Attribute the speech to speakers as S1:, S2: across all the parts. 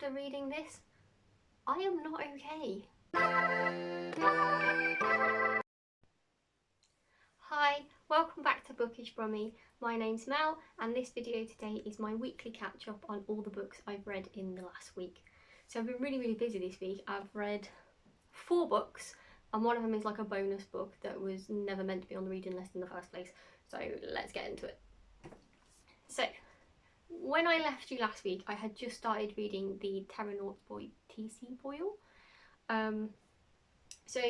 S1: after reading this, I am not okay. Hi, welcome back to Bookish Brummy. My name's Mel and this video today is my weekly catch up on all the books I've read in the last week. So I've been really busy this week. I've read 4 books and one of them is like a bonus book that was never meant to be on the reading list in the first place. So let's get into it. So when I left you last week, I had just started reading the Terranauts by T.C. Boyle. So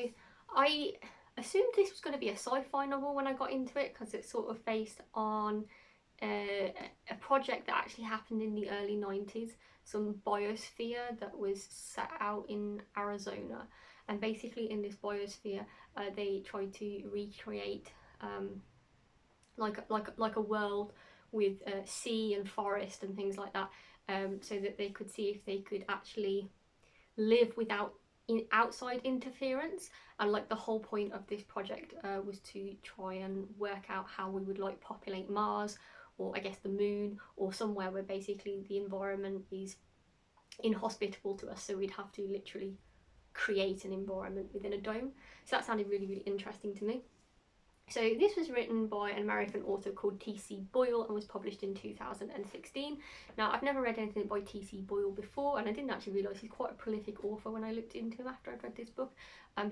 S1: I assumed this was going to be a sci-fi novel when I got into it because it's sort of based on a project that actually happened in the early 90s, some biosphere that was set out in Arizona, and basically in this biosphere they tried to recreate like a world with sea and forest and things like that, so that they could see if they could actually live without outside interference. And like the whole point of this project was to try and work out how we would like populate Mars, or I guess the moon, or somewhere where basically the environment is inhospitable to us, so we'd have to literally create an environment within a dome. So that sounded really interesting to me. So this was written by an American author called T.C. Boyle and was published in 2016. Now, I've never read anything by T.C. Boyle before, and I didn't actually realise he's quite a prolific author when I looked into him after I'd read this book.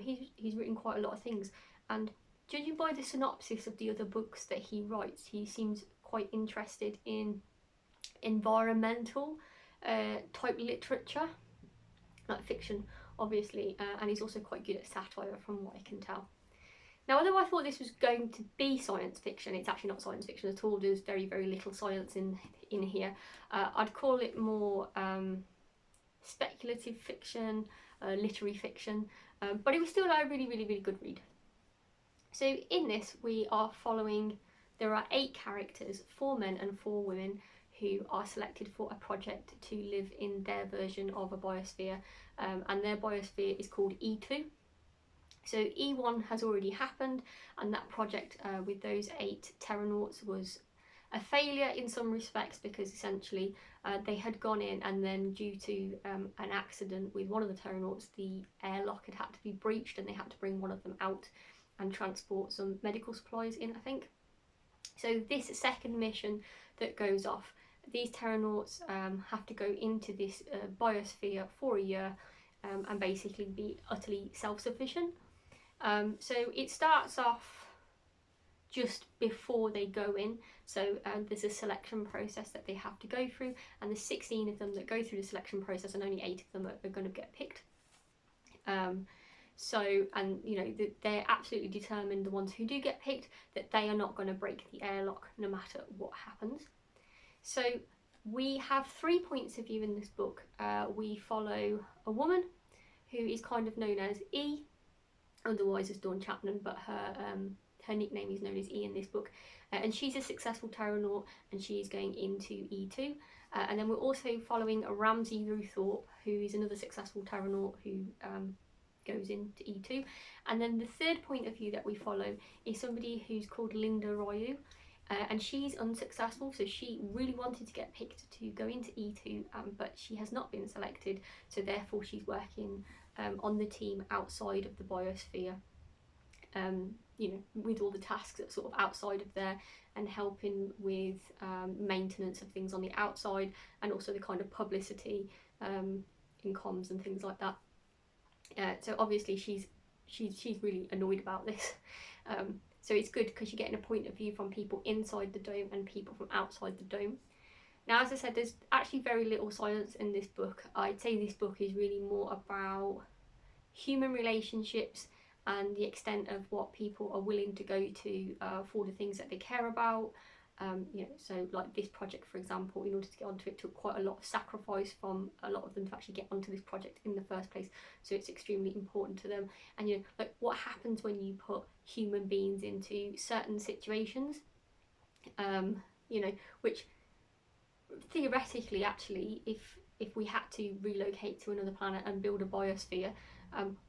S1: He's written quite a lot of things, and judging by the synopsis of the other books that he writes, he seems quite interested in environmental type literature, like fiction, obviously, and he's also quite good at satire from what I can tell. Now, although I thought this was going to be science fiction, it's actually not science fiction at all. There's very little science in here. I'd call it more speculative fiction, literary fiction, but it was still a really good read. So in this we are following, there are 8 characters, 4 men and 4 women, who are selected for a project to live in their version of a biosphere, and their biosphere is called E2. So E1 has already happened, and that project with those 8 Terranauts was a failure in some respects, because essentially they had gone in, and then due to an accident with one of the Terranauts, the airlock had to be breached and they had to bring one of them out and transport some medical supplies in, I think. So this second mission that goes off, these Terranauts have to go into this biosphere for a year and basically be utterly self-sufficient. So it starts off just before they go in, so there's a selection process that they have to go through, and there's 16 of them that go through the selection process, and only 8 of them are going to get picked. So, and you know, they're absolutely determined, the ones who do get picked, that they are not going to break the airlock no matter what happens. So we have 3 points of view in this book. We follow a woman who is kind of known as E, otherwise as Dawn Chapman, but her nickname is known as E in this book, and she's a successful Terranaut and she's going into E2. And then we're also following a Ramsay Ruthorpe, who is another successful Terranaut who goes into E2. And then the third point of view that we follow is somebody who's called Linda Ryu, and she's unsuccessful, so she really wanted to get picked to go into E2, but she has not been selected, so therefore she's working on the team outside of the biosphere, you know, with all the tasks that sort of outside of there, and helping with maintenance of things on the outside, and also the kind of publicity in comms and things like that. So obviously she's really annoyed about this. So it's good because you're getting a point of view from people inside the dome and people from outside the dome. Now, as I said, there's actually very little science in this book. I'd say this book is really more about human relationships and the extent of what people are willing to go to for the things that they care about. You know, so like this project, for example, in order to get onto it, took quite a lot of sacrifice from a lot of them to actually get onto this project in the first place, so it's extremely important to them. And you know, like what happens when you put human beings into certain situations, you know, which theoretically, actually, if we had to relocate to another planet and build a biosphere,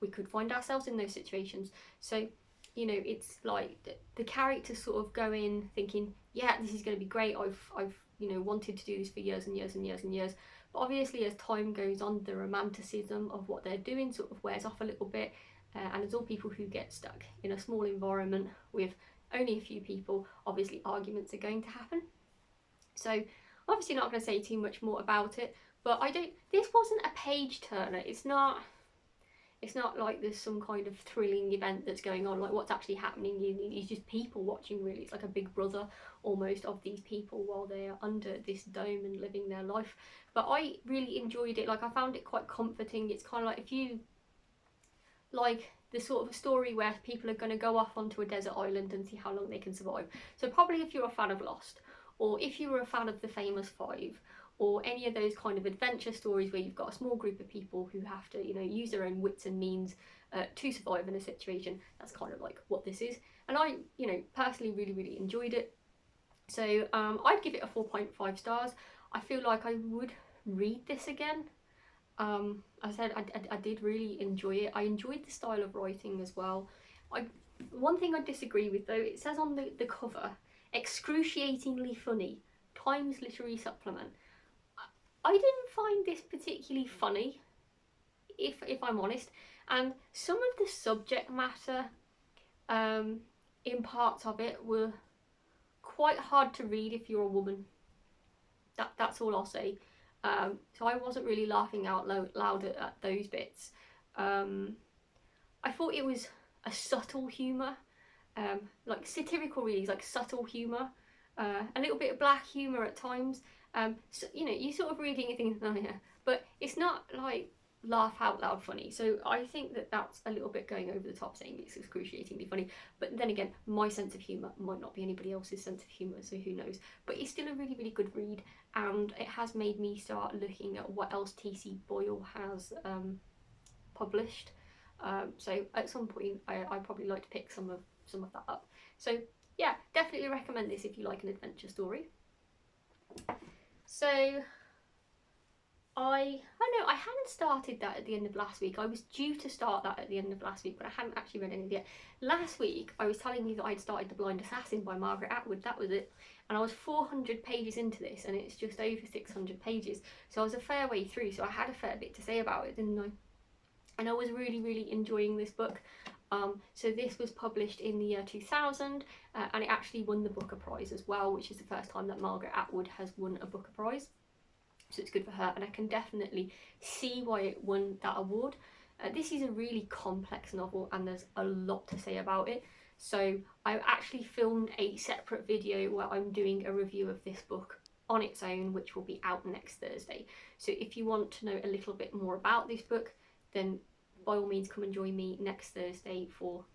S1: we could find ourselves in those situations. So you know, it's like the characters sort of go in thinking, yeah, this is going to be great, I've you know, wanted to do this for years and years and years and years, But obviously as time goes on, the romanticism of what they're doing sort of wears off a little bit, and as all people who get stuck in a small environment with only a few people, obviously arguments are going to happen. So obviously not going to say too much more about it, but this wasn't a page turner. It's not like there's some kind of thrilling event that's going on, like what's actually happening. It's just people watching, really. It's like a big brother almost of these people while they're under this dome and living their life. But I really enjoyed it. Like, I found it quite comforting. It's kind of like, if you like the sort of a story where people are going to go off onto a desert island and see how long they can survive. So probably if you're a fan of Lost, or if you were a fan of The Famous Five, or any of those kind of adventure stories where you've got a small group of people who have to, you know, use their own wits and means to survive in a situation, that's kind of like what this is. And I, you know, personally really enjoyed it. So I'd give it a 4.5 stars. I feel like I would read this again. As I said, I did really enjoy it. I enjoyed the style of writing as well. One thing I disagree with though, it says on the cover, excruciatingly funny, Times Literary Supplement. I didn't find this particularly funny, if I'm honest, and some of the subject matter in parts of it were quite hard to read if you're a woman. That's all I'll say. So I wasn't really laughing out loud at those bits. I thought it was a subtle humour, like satirical really, like subtle humour, a little bit of black humour at times. So, you know, you sort of reading and thinking, oh yeah, but it's not like laugh out loud funny. So I think that that's a little bit going over the top, saying it's excruciatingly funny. But then again, my sense of humour might not be anybody else's sense of humour, so who knows. But it's still a really good read, and it has made me start looking at what else TC Boyle has published. So at some point I'd probably like to pick some of that up. So yeah, definitely recommend this if you like an adventure story. So I hadn't started that at the end of last week. I was due to start that at the end of last week, but I hadn't actually read any of it yet. Last week I was telling you that I'd started The Blind Assassin by Margaret Atwood. That was it. And I was 400 pages into this, and it's just over 600 pages. So I was a fair way through, so I had a fair bit to say about it, didn't I? And I was really enjoying this book. So this was published in the year 2000, and it actually won the Booker Prize as well, which is the first time that Margaret Atwood has won a Booker Prize. So it's good for her, and I can definitely see why it won that award. This is a really complex novel, and there's a lot to say about it. So I actually filmed a separate video where I'm doing a review of this book on its own, which will be out next Thursday. So if you want to know a little bit more about this book, then by all means come and join me next Thursday for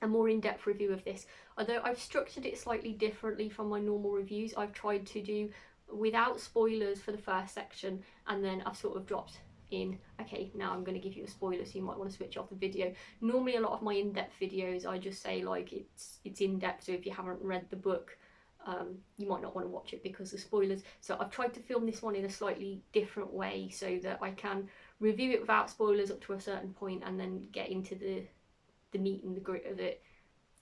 S1: a more in-depth review of this. Although I've structured it slightly differently from my normal reviews, I've tried to do without spoilers for the first section, and then I've sort of dropped in, okay, now I'm going to give you a spoiler, so you might want to switch off the video. Normally a lot of my in-depth videos, I just say like it's in-depth, so if you haven't read the book, you might not want to watch it because of spoilers. So I've tried to film this one in a slightly different way so that I can review it without spoilers up to a certain point, and then get into the meat and the grit of it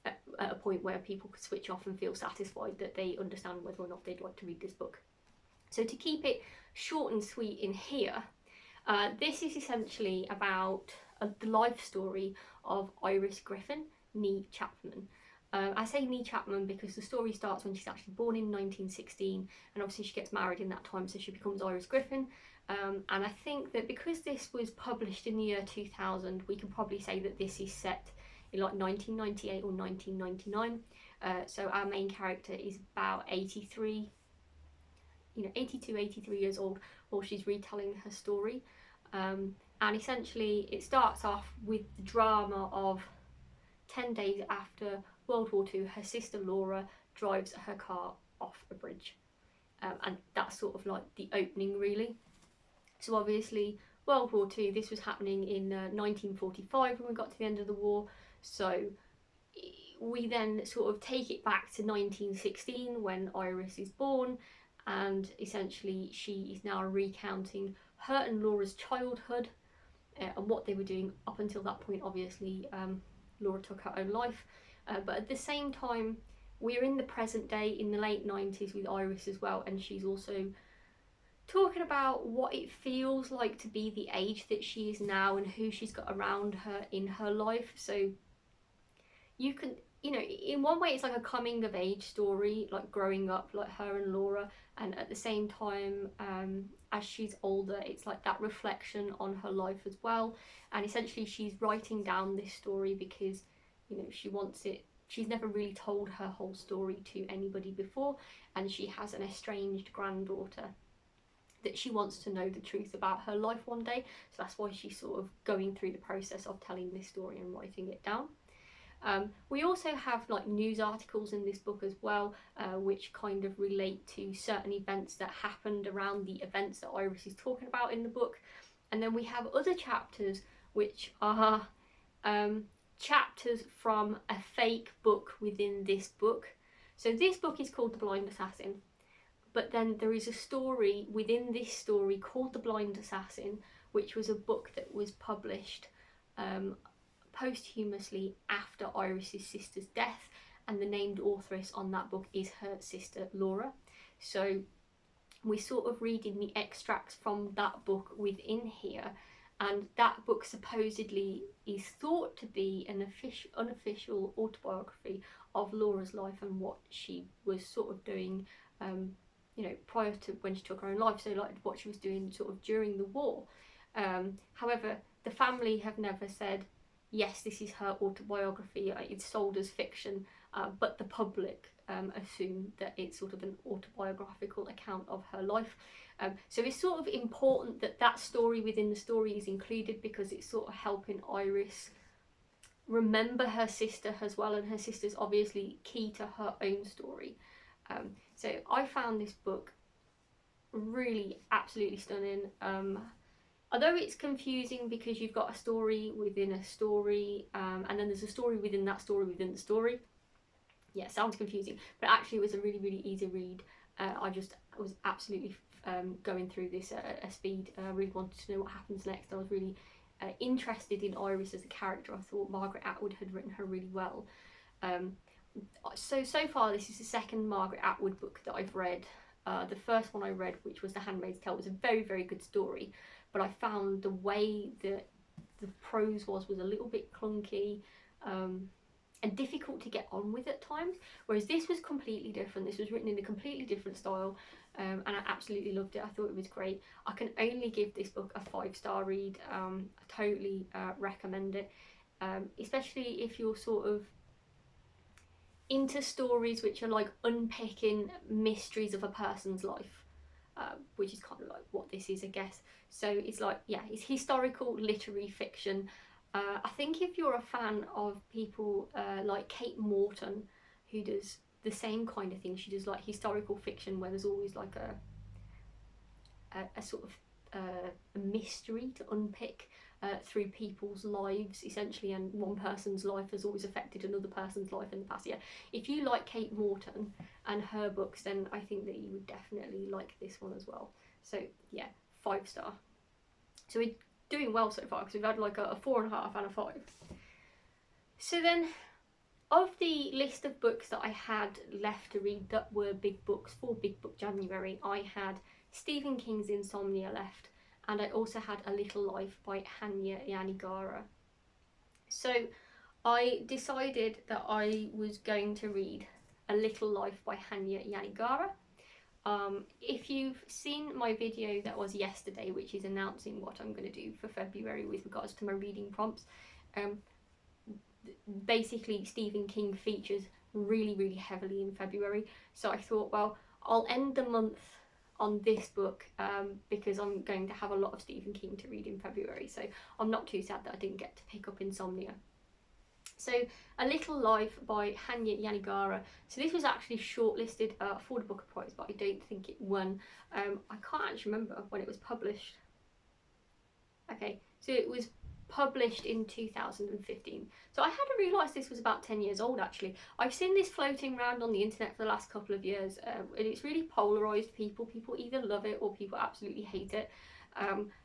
S1: at a point where people could switch off and feel satisfied that they understand whether or not they'd like to read this book. So to keep it short and sweet in here, this is essentially about the life story of Iris Griffin, nee Chapman. I say nee Chapman because the story starts when she's actually born in 1916, and obviously she gets married in that time, so she becomes Iris Griffin. And I think that because this was published in the year 2000, we can probably say that this is set in like 1998 or 1999. So our main character is about 82, 83 years old while she's retelling her story. And essentially it starts off with the drama of 10 days after World War II, her sister Laura drives her car off a bridge. And that's sort of like the opening really. So obviously World War II, this was happening in 1945 when we got to the end of the war. So we then sort of take it back to 1916 when Iris is born, and essentially she is now recounting her and Laura's childhood and what they were doing up until that point. Obviously Laura took her own life, but at the same time we're in the present day in the late 90s with Iris as well, and she's also talking about what it feels like to be the age that she is now and who she's got around her in her life. So you can, you know, in one way it's like a coming of age story, like growing up, like her and Laura, and at the same time, as she's older, it's like that reflection on her life as well. And essentially she's writing down this story because, you know, she wants it, she's never really told her whole story to anybody before, and she has an estranged granddaughter that she wants to know the truth about her life one day. So that's why she's sort of going through the process of telling this story and writing it down. We also have like news articles in this book as well, which kind of relate to certain events that happened around the events that Iris is talking about in the book. And then we have other chapters which are chapters from a fake book within this book. So this book is called The Blind Assassin, but then there is a story within this story called The Blind Assassin, which was a book that was published posthumously after Iris's sister's death, and the named authoress on that book is her sister Laura. So we're sort of reading the extracts from that book within here, and that book supposedly is thought to be an unofficial autobiography of Laura's life and what she was sort of doing, you know, prior to when she took her own life, so like what she was doing sort of during the war. However, the family have never said, yes, this is her autobiography, it's sold as fiction, but the public assume that it's sort of an autobiographical account of her life. So it's sort of important that that story within the story is included, because it's sort of helping Iris remember her sister as well, and her sister's obviously key to her own story. So I found this book really absolutely stunning. Although it's confusing because you've got a story within a story, and then there's a story within that story within the story. Yeah, sounds confusing, but actually it was a really, really easy read. I was absolutely going through this at a speed. I really wanted to know what happens next. I was really interested in Iris as a character. I thought Margaret Atwood had written her really well. So far this is the second Margaret Atwood book that I've read. The first one I read, which was The Handmaid's Tale, was a very, very good story, but I found the way that the prose was a little bit clunky and difficult to get on with at times, whereas this was completely different. This was written in a completely different style, and I absolutely loved it. I thought it was great. I can only give this book a 5-star read. I totally recommend it, especially if you're sort of into stories which are like unpicking mysteries of a person's life, which is kind of like what this is, I guess. So it's like, yeah, it's historical literary fiction. I think if you're a fan of people like Kate Morton, who does the same kind of thing, she does like historical fiction where there's always like a sort of a mystery to unpick through people's lives essentially, and one person's life has always affected another person's life in the past. Yeah, if you like Kate Morton and her books, then I think that you would definitely like this one as well. So yeah, 5-star. So we're doing well so far because we've had like a 4.5 and a 5. So then, of the list of books that I had left to read that were big books for Big Book January, I had Stephen King's Insomnia left, and I also had A Little Life by Hanya Yanagihara. So I decided that I was going to read A Little Life by Hanya Yanagihara. If you've seen my video that was yesterday, which is announcing what I'm going to do for February with regards to my reading prompts, basically Stephen King features really, really heavily in February. So I thought, well, I'll end the month on this book because I'm going to have a lot of Stephen King to read in February. So I'm not too sad that I didn't get to pick up Insomnia. So A Little Life by Hanya Yanagihara. So this was actually shortlisted for the Booker Prize, but I don't think it won. I can't actually remember when it was published. Okay, so it was published in 2015. So I hadn't realised this was about 10 years old actually. I've seen this floating around on the internet for the last couple of years, and it's really polarised people. People either love it or people absolutely hate it.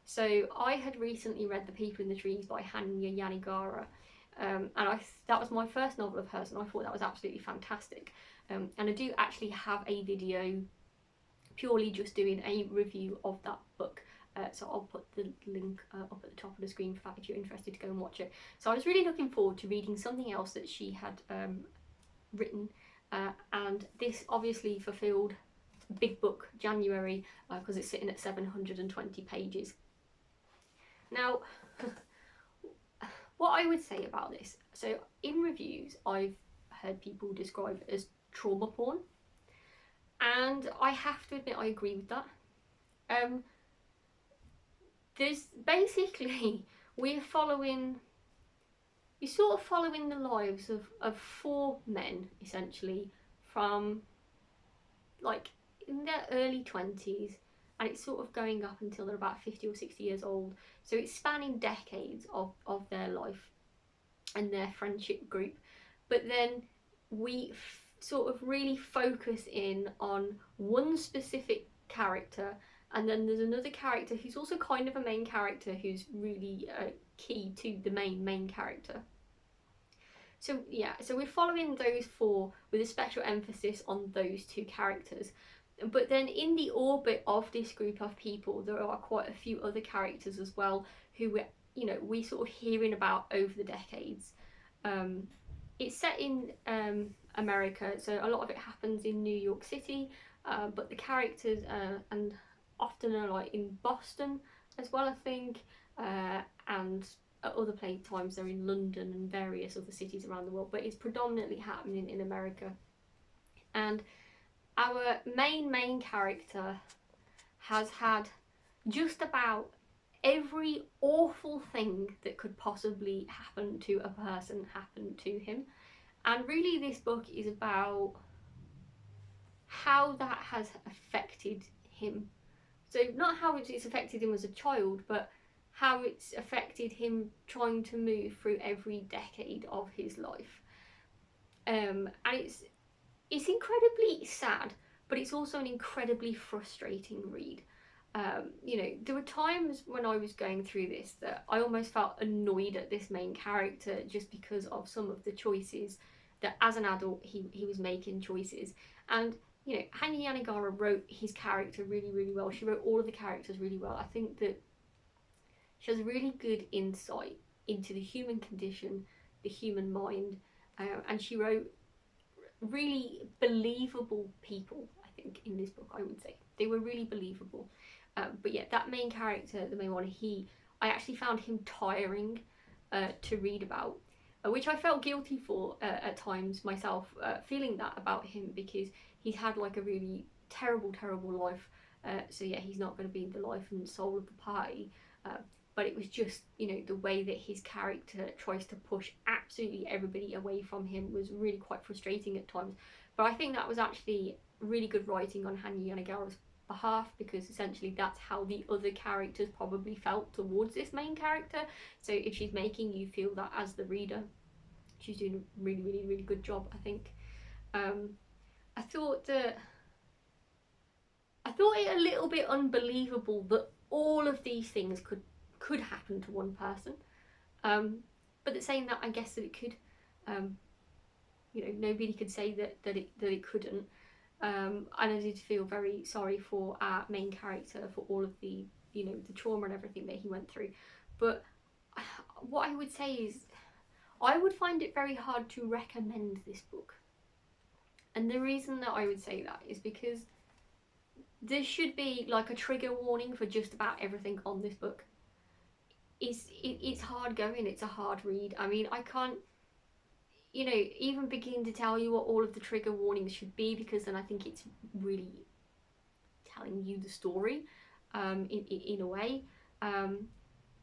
S1: So I had recently read The People in the Trees by Hanya Yanagihara. And that was my first novel of hers, and I thought that was absolutely fantastic. And I do actually have a video purely just doing a review of that book. So I'll put the link up at the top of the screen for that if you're interested to go and watch it. So I was really looking forward to reading something else that she had written, and this obviously fulfilled big book January because it's sitting at 720 pages. Now, what I would say about this, so in reviews I've heard people describe it as trauma porn, and I have to admit I agree with that. There's basically, you're sort of following the lives of 4 men, essentially, from like in their early 20s, and it's sort of going up until they're about 50 or 60 years old. So it's spanning decades of their life and their friendship group. But then we sort of really focus in on one specific character, and then there's another character who's also kind of a main character who's really key to the main character. So yeah, so we're following those 4 with a special emphasis on those 2 characters. But then in the orbit of this group of people, there are quite a few other characters as well who we sort of hearing about over the decades. It's set in America, so a lot of it happens in New York City, but the characters and often are like in Boston as well, I think, and at other times they're in London and various other cities around the world, but it's predominantly happening in America. And our main character has had just about every awful thing that could possibly happen to a person happen to him, and really this book is about how that has affected him. So not how it's affected him as a child, but how it's affected him trying to move through every decade of his life. And it's incredibly sad, but it's also an incredibly frustrating read. There were times when I was going through this that I almost felt annoyed at this main character just because of some of the choices that as an adult he was making choices. And Hanya Yanagihara wrote his character really, really well. She wrote all of the characters really well. I think that she has a really good insight into the human condition, the human mind, and she wrote really believable people, I think, in this book. I would say they were really believable. But yeah, that main character, the main one, I actually found him tiring to read about, which I felt guilty for at times myself, feeling that about him, because he's had like a really terrible life. So yeah, he's not going to be the life and soul of the party. But it was just, the way that his character tries to push absolutely everybody away from him was really quite frustrating at times. But I think that was actually really good writing on Hanya Yanagihara's behalf, because essentially that's how the other characters probably felt towards this main character. So if she's making you feel that as the reader, she's doing a really good job, I think. I thought it a little bit unbelievable that all of these things could happen to one person, but at saying that, I guess that it could. Nobody could say that it couldn't. And I did feel very sorry for our main character for all of the the trauma and everything that he went through. But what I would say is, I would find it very hard to recommend this book. And the reason that I would say that is because there should be like a trigger warning for just about everything on this book. It's hard going, it's a hard read. I mean, I can't even begin to tell you what all of the trigger warnings should be, because then I think it's really telling you the story in a way.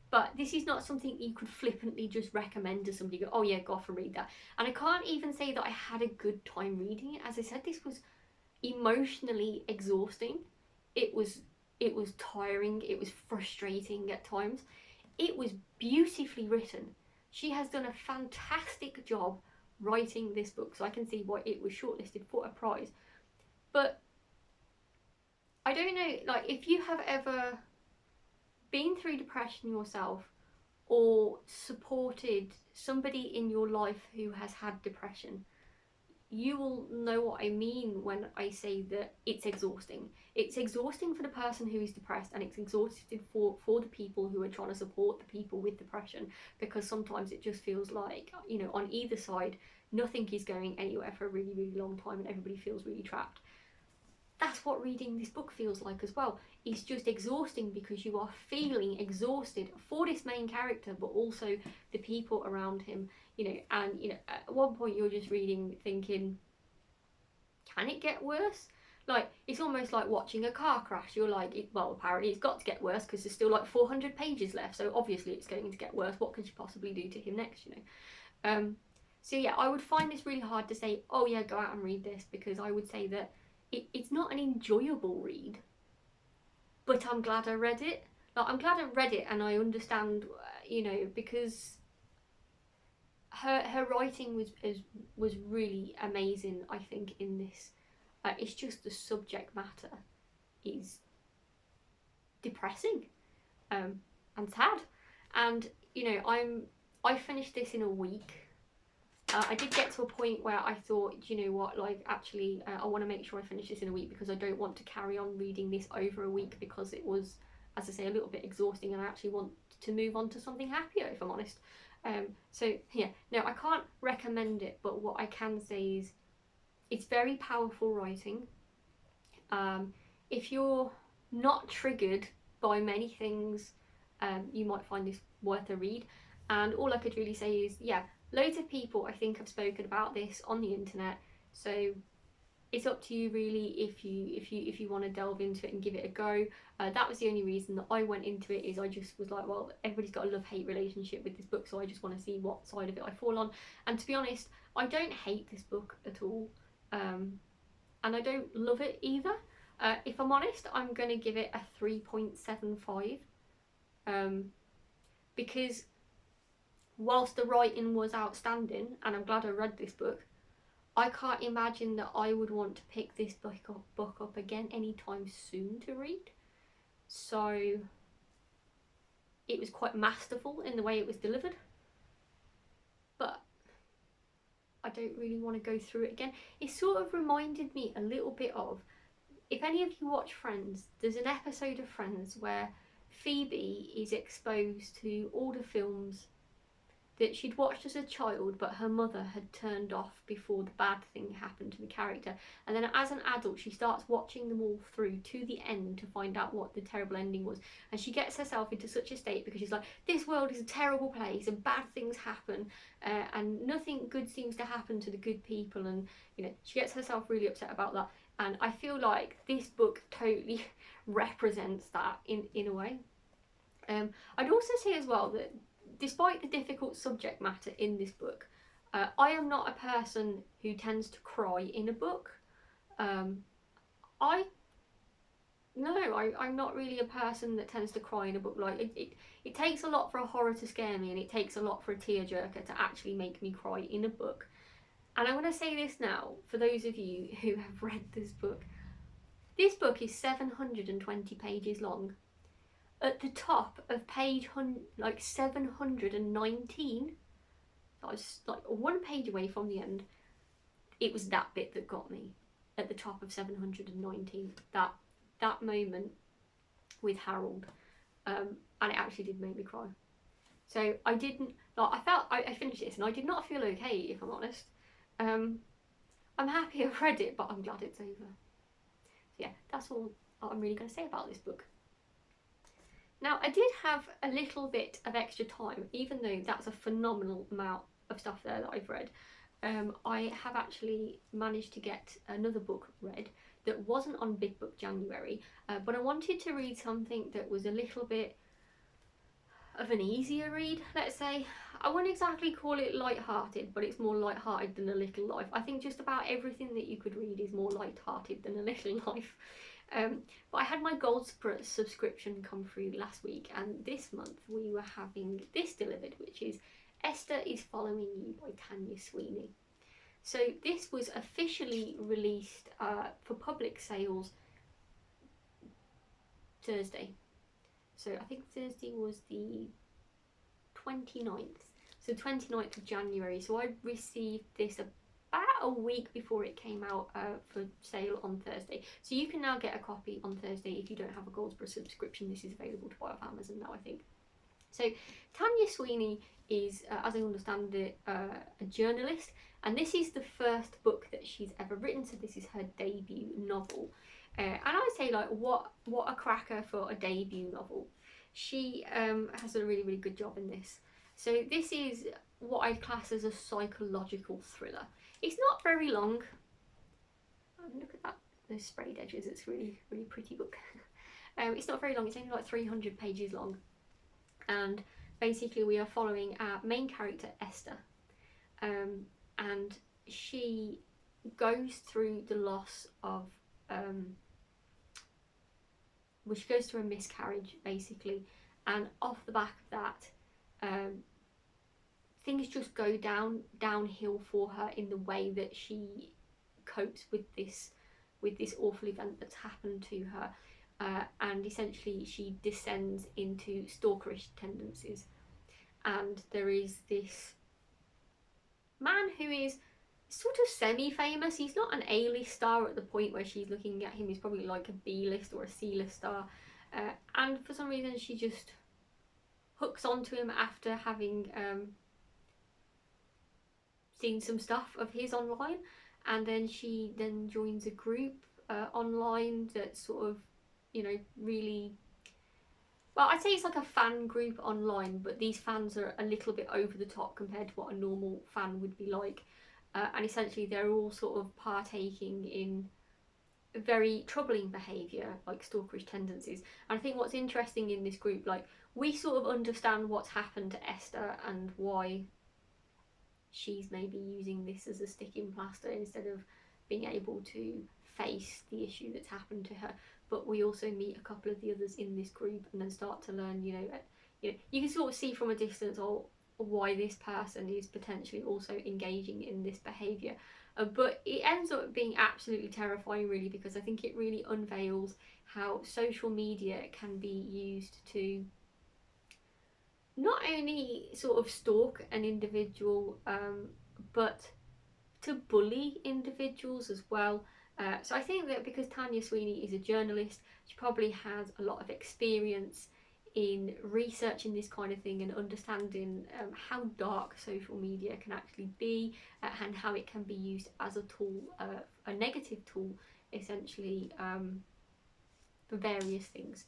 S1: But this is not something you could flippantly just recommend to somebody, go, oh yeah, go off and read that. And I can't even say that I had a good time reading it. As I said, this was emotionally exhausting. It was tiring, it was frustrating at times. It was beautifully written. She has done a fantastic job writing this book, so I can see why it was shortlisted for a prize. But I don't know, like, if you have ever been through depression yourself or supported somebody in your life who has had depression, you will know what I mean when I say that it's exhausting. It's exhausting for the person who is depressed, and it's exhausting for the people who are trying to support the people with depression, because sometimes it just feels like, you know, on either side, nothing is going anywhere for a really, really long time and everybody feels really trapped. That's what reading this book feels like as well. It's just exhausting because you are feeling exhausted for this main character, but also the people around him, you know. And, you know, at one point you're just reading thinking, can it get worse? Like, it's almost like watching a car crash. You're like, well, apparently it's got to get worse because there's still like 400 pages left, so obviously it's going to get worse. What could you possibly do to him next, you know? So yeah, I would find this really hard to say, oh yeah, go out and read this, because I would say that it's not an enjoyable read, but I'm glad I read it. Like, I'm glad I read it, and I understand, you know, because her writing was really amazing, I think, in this. It's just the subject matter is depressing, and sad, and, you know, I finished this in a week. I did get to a point where I thought, you know what, like, actually, I want to make sure I finish this in a week, because I don't want to carry on reading this over a week, because it was, as I say, a little bit exhausting, and I actually want to move on to something happier, if I'm honest. So yeah, no, I can't recommend it, but what I can say is it's very powerful writing. If you're not triggered by many things, you might find this worth a read. And all I could really say is, yeah, loads of people, I think, have spoken about this on the internet, so it's up to you really if you want to delve into it and give it a go. That was the only reason that I went into it, is I just was like, well, everybody's got a love-hate relationship with this book, so I just want to see what side of it I fall on. And to be honest, I don't hate this book at all, and I don't love it either. If I'm honest, I'm going to give it a 3.75, because whilst the writing was outstanding, and I'm glad I read this book, I can't imagine that I would want to pick this book up again anytime soon to read. So it was quite masterful in the way it was delivered, but I don't really want to go through it again. It sort of reminded me a little bit of, if any of you watch Friends, there's an episode of Friends where Phoebe is exposed to all the films that she'd watched as a child, but her mother had turned off before the bad thing happened to the character. And then as an adult, she starts watching them all through to the end to find out what the terrible ending was. And she gets herself into such a state, because she's like, this world is a terrible place and bad things happen, and nothing good seems to happen to the good people. And, you know, she gets herself really upset about that. And I feel like this book totally represents that in a way. I'd also say as well that despite the difficult subject matter in this book, I am not a person who tends to cry in a book. I'm not really a person that tends to cry in a book. Like, it takes a lot for a horror to scare me, and it takes a lot for a tearjerker to actually make me cry in a book. And I'm going to say this now, for those of you who have read this book is 720 pages long. At the top of page 719, I was like one page away from the end. It was that bit that got me, at the top of 719. That moment with Harold, and it actually did make me cry. So I didn't, like, I finished this and I did not feel okay, if I'm honest. I'm happy I've read it, but I'm glad it's over. So yeah, that's all I'm really going to say about this book. Now, I did have a little bit of extra time, even though that's a phenomenal amount of stuff there that I've read. I have actually managed to get another book read that wasn't on Big Book January, but I wanted to read something that was a little bit of an easier read, let's say. I wouldn't exactly call it light-hearted, but it's more light-hearted than A Little Life. I think just about everything that you could read is more light-hearted than A Little Life. But I had my gold subscription come through last week, and this month we were having this delivered, which is Esther is Following You by Tanya Sweeney. So this was officially released for public sales Thursday. So I think Thursday was the 29th. So 29th of January. So I received this about about a week before it came out for sale on Thursday. So you can now get a copy on Thursday if you don't have a Goldsboro subscription. This is available to buy off Amazon now, I think. So Tanya Sweeney is, as I understand it, a journalist, and this is the first book that she's ever written, so this is her debut novel. And I say, like, what a cracker for a debut novel. She has done a really, really good job in this. So this is what I'd class as a psychological thriller. It's not very long. Oh, look at that, those sprayed edges. It's really, really pretty book. It's not very long. It's only like 300 pages long. And basically we are following our main character, Esther. And she goes through the loss of... well, she goes through a miscarriage, basically. And off the back of that, things just go downhill for her in the way that she copes with this awful event that's happened to her, and essentially she descends into stalkerish tendencies. And there is this man who is sort of semi-famous. He's not an A-list star at the point where she's looking at him. He's probably like a B-list or a C-list star, and for some reason she just hooks onto him after having seen some stuff of his online, and then she joins a group online that sort of, you know, really, well, I'd say it's like a fan group online, but these fans are a little bit over the top compared to what a normal fan would be like, and essentially they're all sort of partaking in very troubling behaviour, like stalkerish tendencies. And I think what's interesting in this group, like, we sort of understand what's happened to Esther and why she's maybe using this as a sticking plaster instead of being able to face the issue that's happened to her. But we also meet a couple of the others in this group and then start to learn, you know, you can sort of see from a distance why this person is potentially also engaging in this behaviour. But it ends up being absolutely terrifying, really, because I think it really unveils how social media can be used to not only sort of stalk an individual, but to bully individuals as well. So I think that because Tanya Sweeney is a journalist, she probably has a lot of experience in researching this kind of thing and understanding how dark social media can actually be, and how it can be used as a tool, a negative tool, essentially, for various things.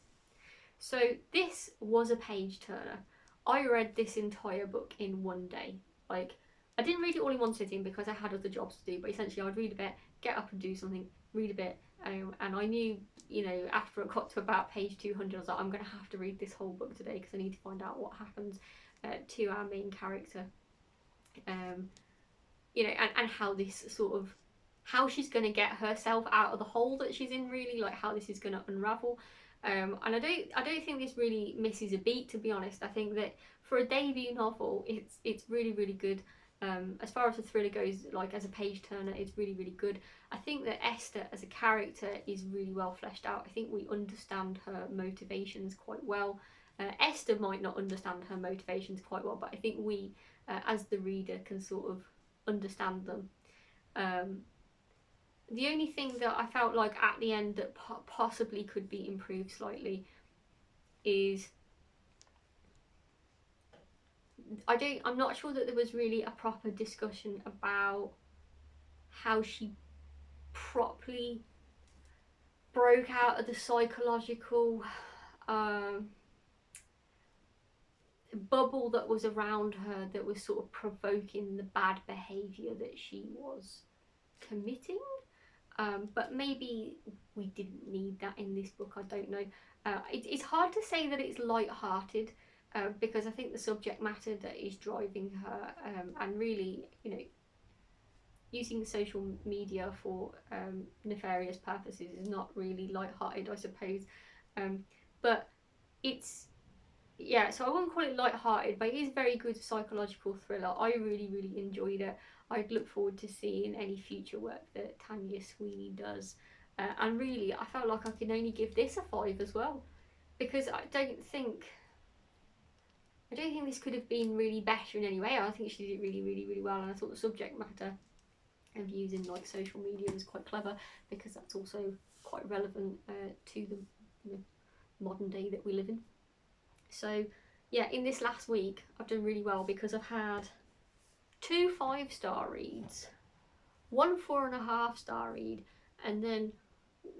S1: So this was a page turner. I read this entire book in one day. Like, I didn't read it all in one sitting because I had other jobs to do, but essentially I'd read a bit, get up and do something, read a bit, and I knew, you know, after it got to about page 200, I was like, I'm going to have to read this whole book today because I need to find out what happens to our main character, you know, and how this sort of, how she's going to get herself out of the hole that she's in, really, like how this is going to unravel. And I don't think this really misses a beat, to be honest. I think that for a debut novel, it's really, really good. As far as the thriller goes, like as a page turner, it's really, really good. I think that Esther as a character is really well fleshed out. I think we understand her motivations quite well. Esther might not understand her motivations quite well, but I think we, as the reader, can sort of understand them. The only thing that I felt like at the end that possibly could be improved slightly is I'm not sure that there was really a proper discussion about how she properly broke out of the psychological bubble that was around her that was sort of provoking the bad behaviour that she was committing. But maybe we didn't need that in this book, I don't know. It's hard to say that it's light-hearted, because I think the subject matter that is driving her, and really, you know, using social media for nefarious purposes is not really light-hearted, I suppose. But it's, yeah, so I wouldn't call it light-hearted, but it is a very good psychological thriller. I really, really enjoyed it. I'd look forward to seeing any future work that Tanya Sweeney does. And really, I felt like I can only give this a 5 as well, because I don't think this could have been really better in any way. I think she did it really, really, really well, and I thought the subject matter of using like social media is quite clever, because that's also quite relevant to the, you know, modern day that we live in. So yeah, in this last week I've done really well because I've had 2 5-star reads, 1 4.5-star read, and then,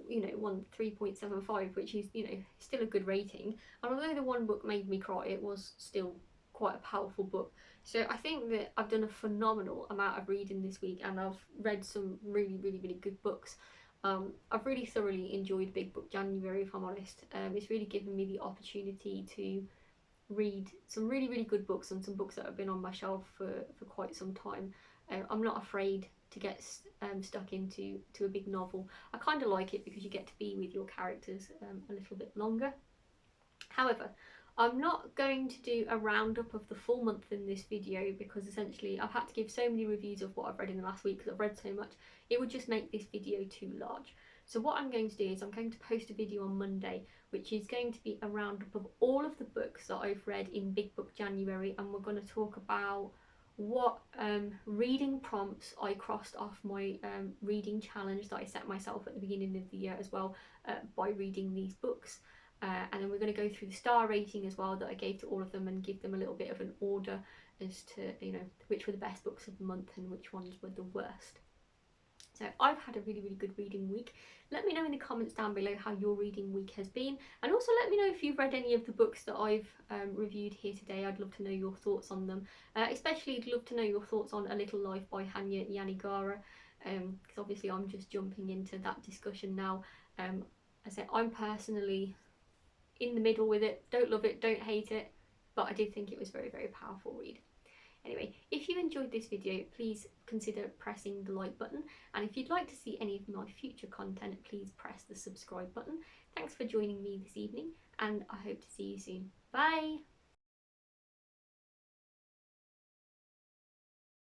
S1: you know, 1 3.75, which is, you know, still a good rating. And although the one book made me cry, it was still quite a powerful book. So I think that I've done a phenomenal amount of reading this week, and I've read some really good books. I've really thoroughly enjoyed Big Book January, if I'm honest. It's really given me the opportunity to read some really good books, and some books that have been on my shelf for quite some time. I'm not afraid to get stuck into a big novel. I kind of like it because you get to be with your characters a little bit longer. However, I'm not going to do a roundup of the full month in this video, because essentially I've had to give so many reviews of what I've read in the last week because I've read so much. It would just make this video too large. So what I'm going to do is I'm going to post a video on Monday, which is going to be a roundup of all of the books that I've read in Big Book January, and we're going to talk about what reading prompts I crossed off my reading challenge that I set myself at the beginning of the year as well, by reading these books. And then we're going to go through the star rating as well that I gave to all of them, and give them a little bit of an order as to, you know, which were the best books of the month and which ones were the worst. So I've had a really good reading week. Let me know in the comments down below how your reading week has been, and also let me know if you've read any of the books that I've reviewed here today. I'd love to know your thoughts on them. Especially I'd love to know your thoughts on A Little Life by Hanya Yanagihara, because obviously I'm just jumping into that discussion now. I say I'm personally in the middle with it. Don't love it, don't hate it, but I did think it was very powerful read. Anyway, if you enjoyed this video, please consider pressing the like button, and if you'd like to see any of my future content, please press the subscribe button. Thanks for joining me this evening, and I hope to see you soon. Bye!